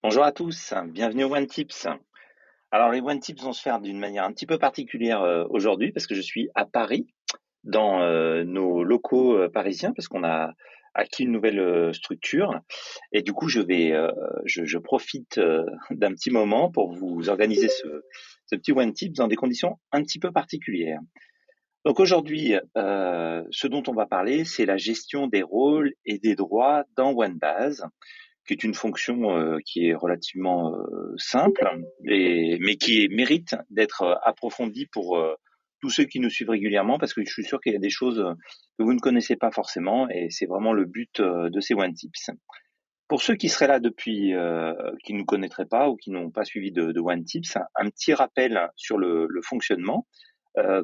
Bonjour à tous, bienvenue au One Tips. Alors les One Tips vont se faire d'une manière un petit peu particulière aujourd'hui parce que je suis à Paris dans nos locaux parisiens parce qu'on a acquis une nouvelle structure et du coup je profite d'un petit moment pour vous organiser ce petit One Tips dans des conditions un petit peu particulières. Donc aujourd'hui, ce dont on va parler, c'est la gestion des rôles et des droits dans OneBase qui est une fonction qui est relativement simple, mais qui mérite d'être approfondie pour tous ceux qui nous suivent régulièrement, parce que je suis sûr qu'il y a des choses que vous ne connaissez pas forcément, et c'est vraiment le but de ces One Tips. Pour ceux qui seraient là depuis, qui ne nous connaîtraient pas ou qui n'ont pas suivi de One Tips, un petit rappel sur le fonctionnement.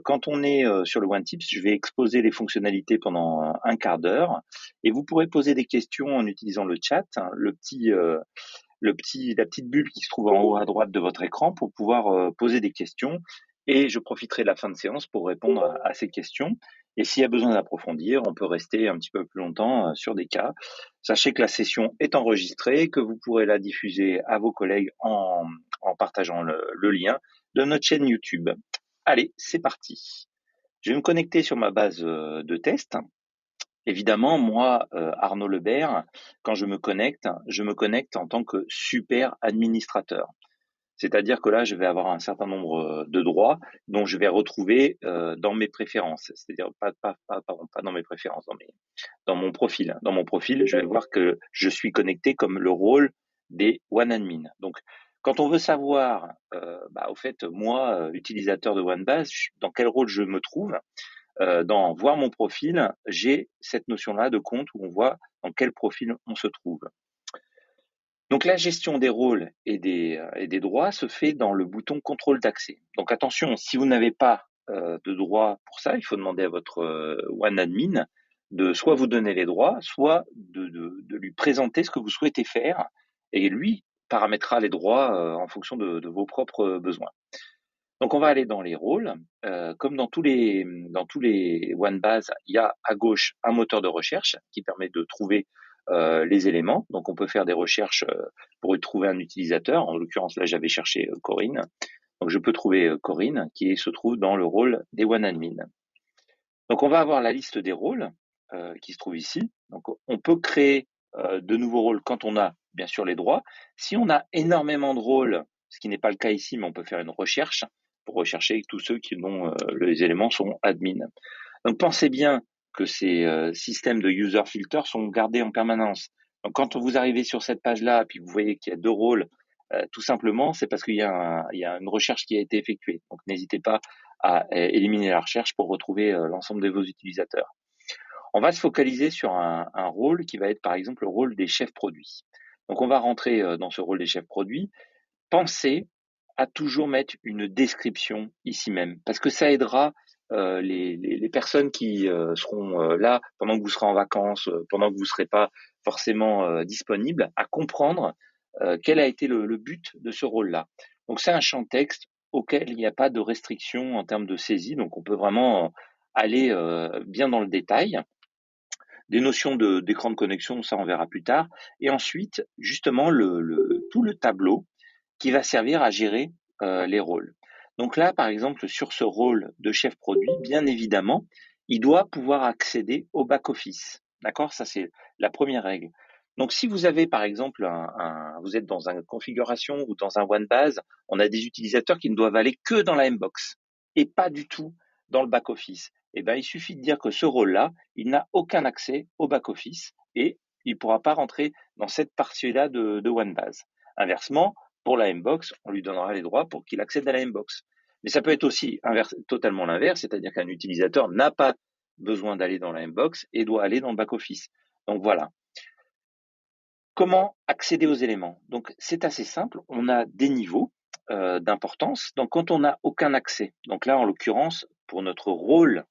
Quand on est sur le One Tips, je vais exposer les fonctionnalités pendant un quart d'heure et vous pourrez poser des questions en utilisant le chat, hein, la petite bulle qui se trouve en haut à droite de votre écran pour pouvoir poser des questions. Et je profiterai de la fin de séance pour répondre à ces questions. Et s'il y a besoin d'approfondir, on peut rester un petit peu plus longtemps sur des cas. Sachez que la session est enregistrée, que vous pourrez la diffuser à vos collègues en partageant le lien de notre chaîne YouTube. Allez, c'est parti. Je vais me connecter sur ma base de test. Évidemment, moi, Arnaud Lebert, quand je me connecte en tant que super administrateur. C'est-à-dire que là, je vais avoir un certain nombre de droits dont je vais retrouver dans mes préférences. C'est-à-dire pas dans mes préférences, dans mon profil. Dans mon profil, je vais voir que je suis connecté comme le rôle des OneAdmin. Donc, quand on veut savoir, au fait, moi, utilisateur de OneBase, dans quel rôle je me trouve, dans voir mon profil, j'ai cette notion-là de compte où on voit dans quel profil on se trouve. Donc la gestion des rôles et des droits se fait dans le bouton contrôle d'accès. Donc attention, si vous n'avez pas de droit pour ça, il faut demander à votre OneAdmin de soit vous donner les droits, soit de lui présenter ce que vous souhaitez faire, et lui paramétrera les droits en fonction de vos propres besoins. Donc on va aller dans les rôles. Comme dans tous les OneBase, il y a à gauche un moteur de recherche qui permet de trouver les éléments. Donc on peut faire des recherches pour y trouver un utilisateur. En l'occurrence, là j'avais cherché Corinne. Donc je peux trouver Corinne qui se trouve dans le rôle des OneAdmin. Donc on va avoir la liste des rôles qui se trouve ici. Donc on peut créer de nouveaux rôles quand on a bien sûr les droits. Si on a énormément de rôles, ce qui n'est pas le cas ici, mais on peut faire une recherche pour rechercher tous ceux dont les éléments sont admin. Donc pensez bien que ces systèmes de user filter sont gardés en permanence. Donc quand vous arrivez sur cette page-là, puis vous voyez qu'il y a deux rôles, tout simplement, c'est parce qu'il y a une recherche qui a été effectuée. Donc n'hésitez pas à éliminer la recherche pour retrouver l'ensemble de vos utilisateurs. On va se focaliser sur un rôle qui va être par exemple le rôle des chefs produits. Donc on va rentrer dans ce rôle des chefs produits. Pensez à toujours mettre une description ici même, parce que ça aidera les personnes qui seront là pendant que vous serez en vacances, pendant que vous ne serez pas forcément disponible, à comprendre quel a été le but de ce rôle-là. Donc c'est un champ texte auquel il n'y a pas de restriction en termes de saisie, donc on peut vraiment aller bien dans le détail. Des notions d'écran de connexion, ça on verra plus tard. Et ensuite, justement, tout le tableau qui va servir à gérer les rôles. Donc là, par exemple, sur ce rôle de chef produit, bien évidemment, il doit pouvoir accéder au back-office. D'accord? Ça, c'est la première règle. Donc, si vous avez, par exemple, vous êtes dans une configuration ou dans un OneBase, on a des utilisateurs qui ne doivent aller que dans la Mbox et pas du tout dans le back-office. Eh ben, il suffit de dire que ce rôle-là, il n'a aucun accès au back-office et il ne pourra pas rentrer dans cette partie-là de OneBase. Inversement, pour la Mbox, on lui donnera les droits pour qu'il accède à la Mbox. Mais ça peut être aussi totalement l'inverse, c'est-à-dire qu'un utilisateur n'a pas besoin d'aller dans la Mbox et doit aller dans le back-office. Donc voilà. Comment accéder aux éléments? Donc c'est assez simple, on a des niveaux d'importance. Donc quand on n'a aucun accès, donc là en l'occurrence pour notre rôle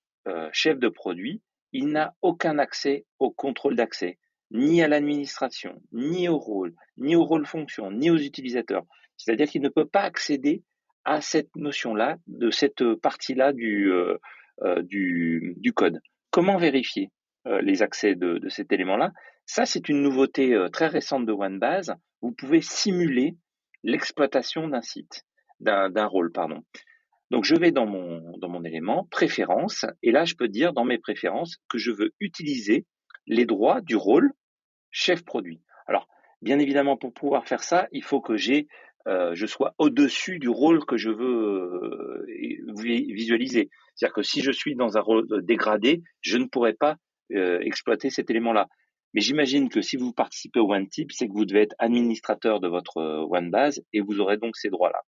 chef de produit, il n'a aucun accès au contrôle d'accès, ni à l'administration, ni au rôle fonction, ni aux utilisateurs. C'est-à-dire qu'il ne peut pas accéder à cette notion-là, de cette partie-là du code. Comment vérifier les accès de cet élément-là? Ça, c'est une nouveauté très récente de OneBase. vous pouvez simuler l'exploitation d'un site, d'un rôle, pardon. Donc je vais dans mon élément préférences et là je peux dire dans mes préférences que je veux utiliser les droits du rôle chef produit. Alors bien évidemment pour pouvoir faire ça, il faut que je sois au-dessus du rôle que je veux visualiser. C'est-à-dire que si je suis dans un rôle dégradé, je ne pourrais pas exploiter cet élément-là. Mais j'imagine que si vous participez au OneTip, c'est que vous devez être administrateur de votre OneBase et vous aurez donc ces droits-là.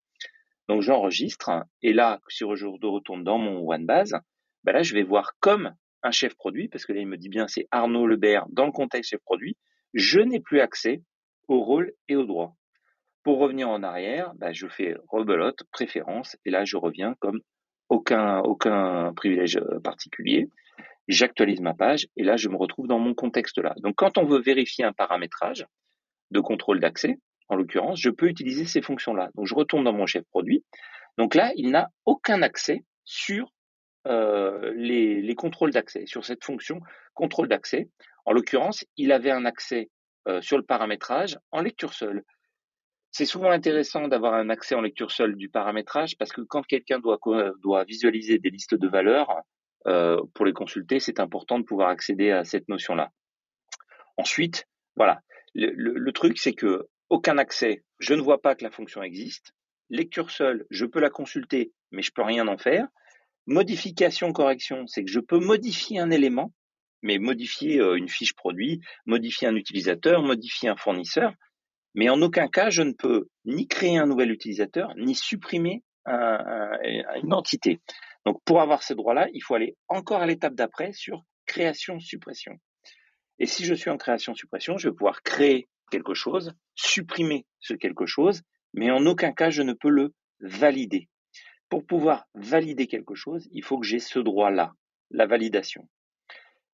Donc j'enregistre et là, si je retourne dans mon OneBase, ben là je vais voir comme un chef produit, parce que là il me dit bien c'est Arnaud Lebert dans le contexte chef produit, je n'ai plus accès au rôle et au droit. Pour revenir en arrière, ben je fais rebelote, préférence, et là je reviens comme aucun privilège particulier. J'actualise ma page et là je me retrouve dans mon contexte là. Donc quand on veut vérifier un paramétrage de contrôle d'accès, en l'occurrence, je peux utiliser ces fonctions-là. Donc je retourne dans mon chef produit. Donc là, il n'a aucun accès sur les contrôles d'accès, sur cette fonction contrôle d'accès. En l'occurrence, il avait un accès sur le paramétrage en lecture seule. C'est souvent intéressant d'avoir un accès en lecture seule du paramétrage parce que quand quelqu'un doit visualiser des listes de valeurs pour les consulter, c'est important de pouvoir accéder à cette notion-là. Ensuite, voilà, le truc, c'est que aucun accès, je ne vois pas que la fonction existe. Lecture seule, je peux la consulter, mais je peux rien en faire. Modification, correction, c'est que je peux modifier un élément, mais modifier une fiche produit, modifier un utilisateur, modifier un fournisseur, mais en aucun cas, je ne peux ni créer un nouvel utilisateur, ni supprimer une entité. Donc, pour avoir ce droit-là, il faut aller encore à l'étape d'après sur création-suppression. Et si je suis en création-suppression, je vais pouvoir créer quelque chose, supprimer ce quelque chose, mais en aucun cas, je ne peux le valider. Pour pouvoir valider quelque chose, il faut que j'ai ce droit-là, la validation.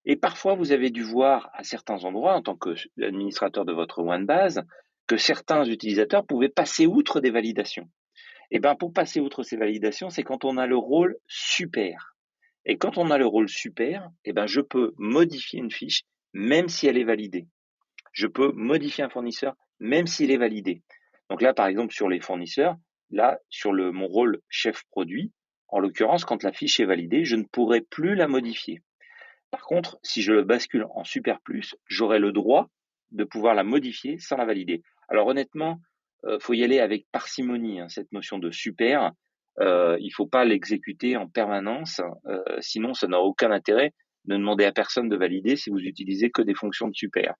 Et parfois, vous avez dû voir à certains endroits, en tant qu'administrateur de votre OneBase, que certains utilisateurs pouvaient passer outre des validations. Et bien, pour passer outre ces validations, c'est quand on a le rôle super. Et quand on a le rôle super, eh ben, je peux modifier une fiche, même si elle est validée. Je peux modifier un fournisseur, même s'il est validé. Donc là, par exemple, sur les fournisseurs, là, sur mon rôle chef produit, en l'occurrence, quand la fiche est validée, je ne pourrai plus la modifier. Par contre, si je le bascule en super plus, j'aurai le droit de pouvoir la modifier sans la valider. Alors honnêtement, faut y aller avec parcimonie, hein, cette notion de super. Il faut pas l'exécuter en permanence, sinon ça n'a aucun intérêt de demander à personne de valider si vous utilisez que des fonctions de super.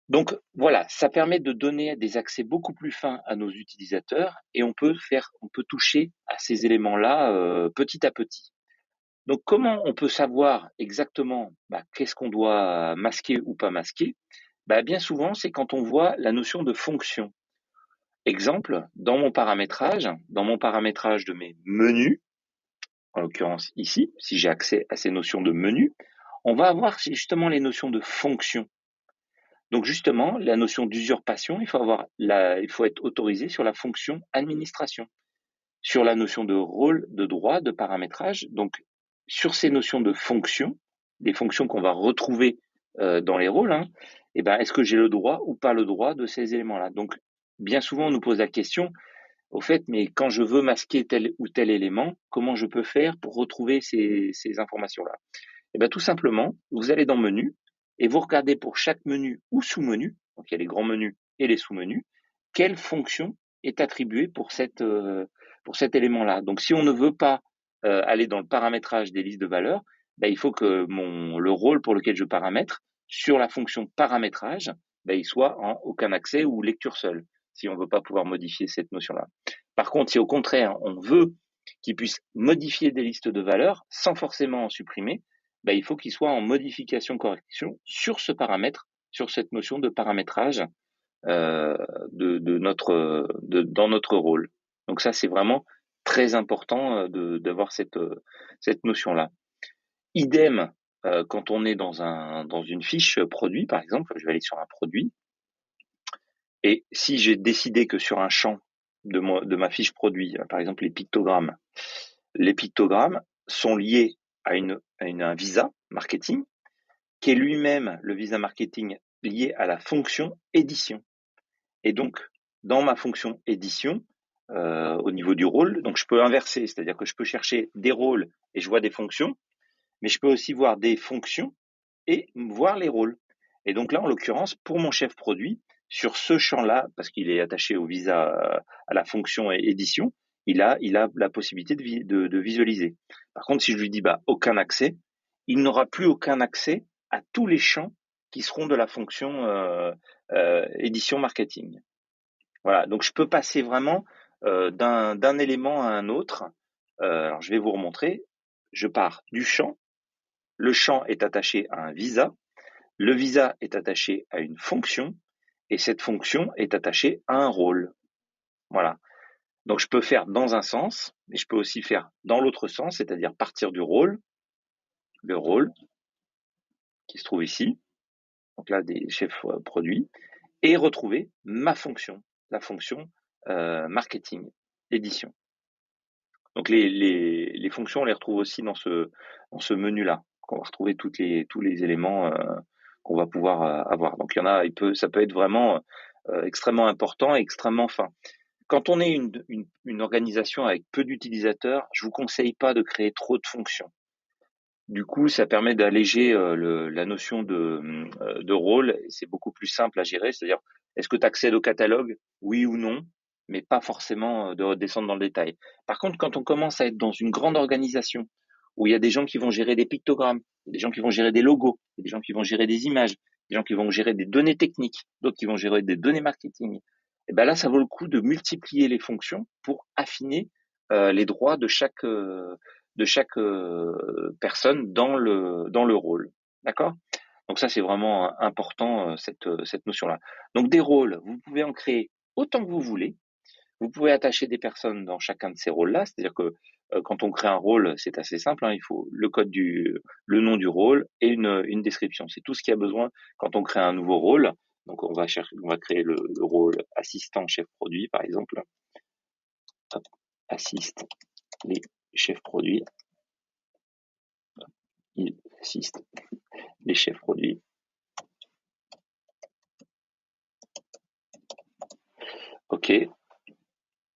Donc voilà, ça permet de donner des accès beaucoup plus fins à nos utilisateurs et on peut toucher à ces éléments-là petit à petit. Donc comment on peut savoir exactement qu'est-ce qu'on doit masquer ou pas masquer? Bien souvent, c'est quand on voit la notion de fonction. Exemple, dans mon paramétrage de mes menus, en l'occurrence ici, si j'ai accès à ces notions de menus, on va avoir justement les notions de fonction. Donc justement, la notion d'usurpation, il faut être autorisé sur la fonction administration, sur la notion de rôle, de droit, de paramétrage. Donc sur ces notions de fonction, des fonctions qu'on va retrouver dans les rôles, est-ce que j'ai le droit ou pas le droit de ces éléments-là? Donc bien souvent, on nous pose la question, au fait, mais quand je veux masquer tel ou tel élément, comment je peux faire pour retrouver ces informations-là? Tout simplement, vous allez dans Menu et vous regardez pour chaque menu ou sous-menu, donc il y a les grands menus et les sous-menus, quelle fonction est attribuée pour cet élément-là. Donc si on ne veut pas aller dans le paramétrage des listes de valeurs, il faut que le rôle pour lequel je paramètre sur la fonction paramétrage, il soit en aucun accès ou lecture seule, si on ne veut pas pouvoir modifier cette notion-là. Par contre, si au contraire on veut qu'il puisse modifier des listes de valeurs sans forcément en supprimer, il faut qu'il soit en modification-correction sur ce paramètre, sur cette notion de paramétrage dans notre rôle. Donc ça, c'est vraiment très important d'avoir cette notion-là. Idem, quand on est dans une fiche produit, par exemple, je vais aller sur un produit, et si j'ai décidé que sur un champ de ma fiche produit, par exemple les pictogrammes sont liés à un visa marketing, qui est lui-même le visa marketing lié à la fonction édition. Et donc, dans ma fonction édition, au niveau du rôle, donc je peux inverser, c'est-à-dire que je peux chercher des rôles et je vois des fonctions, mais je peux aussi voir des fonctions et voir les rôles. Et donc là, en l'occurrence, pour mon chef produit, sur ce champ-là, parce qu'il est attaché au visa à la fonction édition, il a la possibilité de visualiser. Par contre, si je lui dis aucun accès, il n'aura plus aucun accès à tous les champs qui seront de la fonction édition marketing. Voilà, donc je peux passer vraiment d'un élément à un autre. Alors je vais vous remontrer. Je pars du champ. Le champ est attaché à un visa. Le visa est attaché à une fonction et cette fonction est attachée à un rôle. Voilà. Donc je peux faire dans un sens, mais je peux aussi faire dans l'autre sens, c'est-à-dire partir du rôle, le rôle qui se trouve ici, donc là des chefs produits, et retrouver ma fonction, la fonction marketing, édition. Donc les fonctions, on les retrouve aussi dans ce menu-là, qu'on va retrouver tous les éléments qu'on va pouvoir avoir. Donc il y en a, ça peut être vraiment extrêmement important et extrêmement fin. Quand on est une organisation avec peu d'utilisateurs, je vous conseille pas de créer trop de fonctions. Du coup, ça permet d'alléger la notion de rôle. C'est beaucoup plus simple à gérer. C'est-à-dire, est-ce que tu accèdes au catalogue? Oui ou non, mais pas forcément de descendre dans le détail. Par contre, quand on commence à être dans une grande organisation où il y a des gens qui vont gérer des pictogrammes, des gens qui vont gérer des logos, des gens qui vont gérer des images, des gens qui vont gérer des données techniques, d'autres qui vont gérer des données marketing, et ben là, ça vaut le coup de multiplier les fonctions pour affiner les droits de chaque personne dans le rôle. D'accord? Donc ça, c'est vraiment important, cette notion-là. Donc des rôles, vous pouvez en créer autant que vous voulez. Vous pouvez attacher des personnes dans chacun de ces rôles-là. C'est-à-dire que quand on crée un rôle, c'est assez simple. Hein, il faut le nom du rôle et une description. C'est tout ce qu'il y a besoin quand on crée un nouveau rôle. Donc on va créer le rôle assistant chef produit, par exemple. Hop, assiste les chefs produits. Il assiste les chefs produits. OK,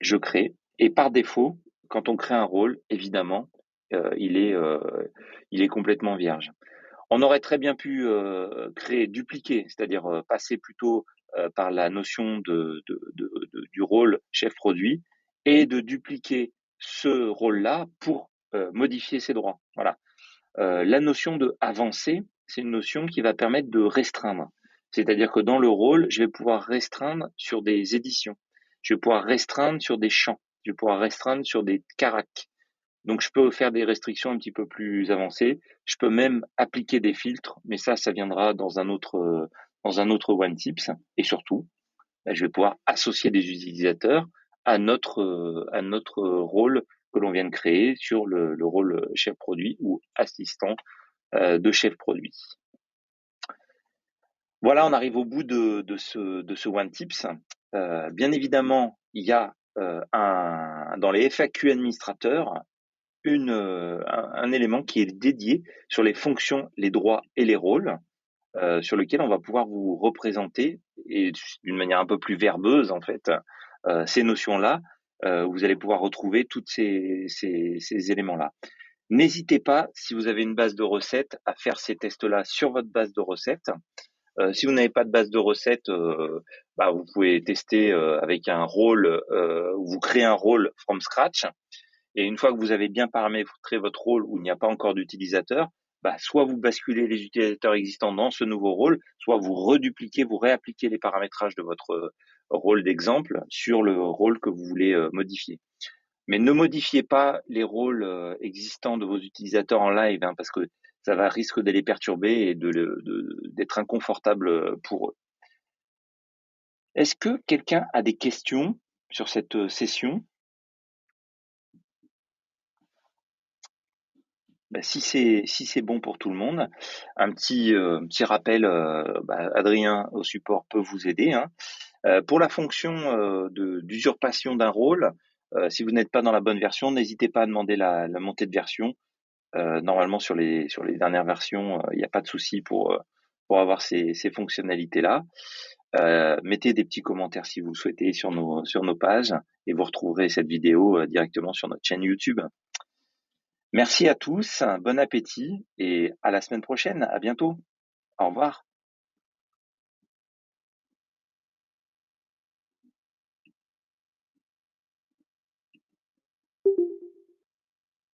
je crée. Et par défaut, quand on crée un rôle, évidemment, il est complètement vierge. On aurait très bien pu dupliquer, c'est-à-dire passer plutôt par la notion du rôle chef produit et de dupliquer ce rôle-là pour modifier ses droits. Voilà. La notion de avancer, c'est une notion qui va permettre de restreindre. C'est-à-dire que dans le rôle, je vais pouvoir restreindre sur des éditions. Je vais pouvoir restreindre sur des champs. Je vais pouvoir restreindre sur des caracs. Donc je peux faire des restrictions un petit peu plus avancées. Je peux même appliquer des filtres, mais ça viendra dans un autre One Tips. Et surtout, je vais pouvoir associer des utilisateurs à notre rôle que l'on vient de créer sur le rôle chef produit ou assistant de chef produit. Voilà, on arrive au bout de ce One Tips. Bien évidemment, il y a dans les FAQ administrateurs un élément qui est dédié sur les fonctions, les droits et les rôles, sur lequel on va pouvoir vous représenter, et d'une manière un peu plus verbeuse en fait, ces notions-là. Vous allez pouvoir retrouver tous ces éléments-là. N'hésitez pas, si vous avez une base de recettes, à faire ces tests-là sur votre base de recettes. Si vous n'avez pas de base de recettes, vous pouvez tester avec un rôle, vous créez un rôle from scratch. Et une fois que vous avez bien paramétré votre rôle où il n'y a pas encore d'utilisateur, soit vous basculez les utilisateurs existants dans ce nouveau rôle, soit vous redupliquez, vous réappliquez les paramétrages de votre rôle d'exemple sur le rôle que vous voulez modifier. Mais ne modifiez pas les rôles existants de vos utilisateurs en live, hein, parce que ça va risque de les perturber et d'être inconfortable pour eux. Est-ce que quelqu'un a des questions sur cette session? Si c'est bon pour tout le monde, un petit rappel, Adrien au support peut vous aider, hein. Pour la fonction d'usurpation d'un rôle, si vous n'êtes pas dans la bonne version, n'hésitez pas à demander la montée de version. Normalement sur les dernières versions, il n'y a pas de souci pour avoir ces fonctionnalités-là. Mettez des petits commentaires si vous le souhaitez sur nos pages et vous retrouverez cette vidéo directement sur notre chaîne YouTube. Merci à tous, bon appétit et à la semaine prochaine. À bientôt. Au revoir.